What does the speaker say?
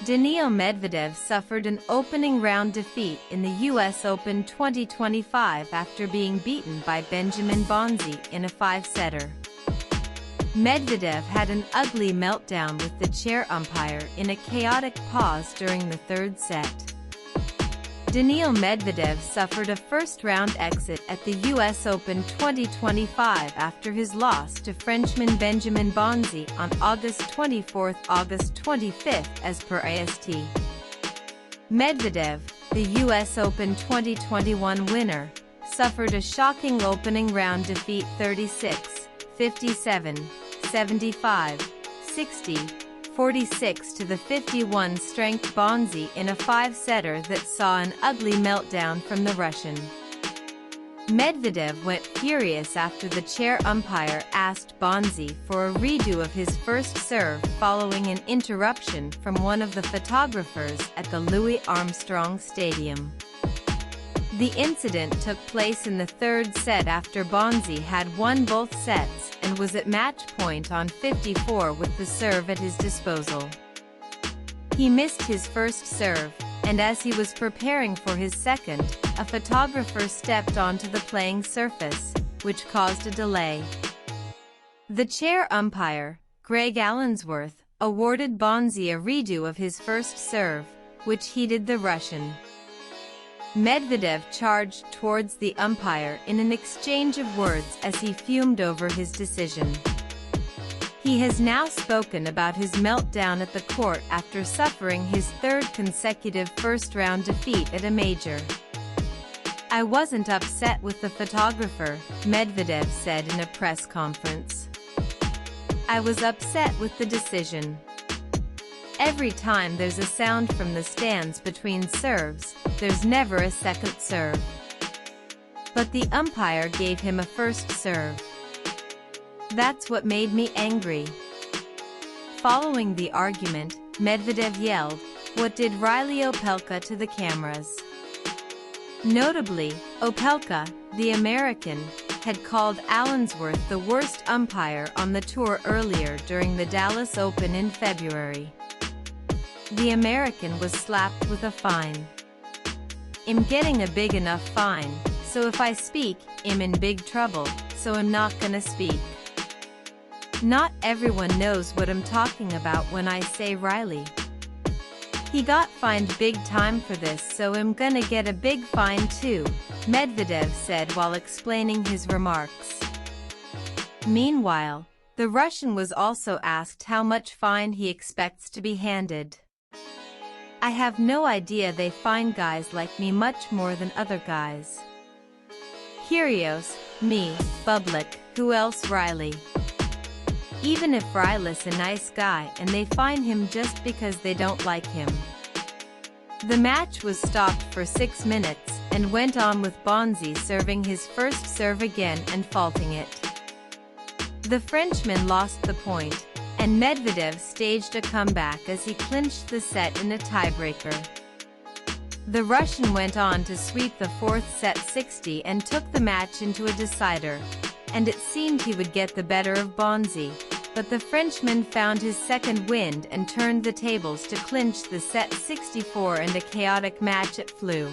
Daniil Medvedev suffered an opening round defeat in the US Open 2025 after being beaten by Benjamin Bonzi in a 5-setter. Medvedev had an ugly meltdown with the chair umpire in a chaotic pause during the third set. Daniil Medvedev suffered a first-round exit at the US Open 2025 after his loss to Frenchman Benjamin Bonzi on August 24–August 25 as per AST. Medvedev, the US Open 2021 winner, suffered a shocking opening round defeat 36, 57, 75, 60, 46 to the 51-strength Bonzi in a 5-setter that saw an ugly meltdown from the Russian. Medvedev went furious after the chair umpire asked Bonzi for a redo of his first serve following an interruption from one of the photographers at the Louis Armstrong Stadium. The incident took place in the third set after Bonzi had won both sets and was at match point on 54 with the serve at his disposal. He missed his first serve, and as he was preparing for his second, a photographer stepped onto the playing surface, which caused a delay. The chair umpire, Greg Allensworth, awarded Bonzi a redo of his first serve, which heated the Russian. Medvedev charged towards the umpire in an exchange of words as he fumed over his decision. He has now spoken about his meltdown at the court after suffering his third consecutive first-round defeat at a major. "I wasn't upset with the photographer," Medvedev said in a press conference. "I was upset with the decision. Every time there's a sound from the stands between serves, there's never a second serve. But the umpire gave him a first serve. That's what made me angry." Following the argument, Medvedev yelled, "What did Riley Opelka to the cameras?" Notably, Opelka, the American, had called Allensworth the worst umpire on the tour earlier during the Dallas Open in February. The American was slapped with a fine. "I'm getting a big enough fine, so if I speak, I'm in big trouble, so I'm not gonna speak. Not everyone knows what I'm talking about when I say Riley. He got fined big time for this, so I'm gonna get a big fine too," Medvedev said while explaining his remarks. Meanwhile, the Russian was also asked how much fine he expects to be handed. "I have no idea, they fine guys like me much more than other guys. Kyrgios, me, Bublik, who else Riley? Even if Riley's a nice guy and they fine him just because they don't like him." The match was stopped for 6 minutes and went on with Bonzi serving his first serve again and faulting it. The Frenchman lost the point, and Medvedev staged a comeback as he clinched the set in a tiebreaker. The Russian went on to sweep the fourth set 60 and took the match into a decider, and it seemed he would get the better of Bonzi, but the Frenchman found his second wind and turned the tables to clinch the set 64 and a chaotic match at flew.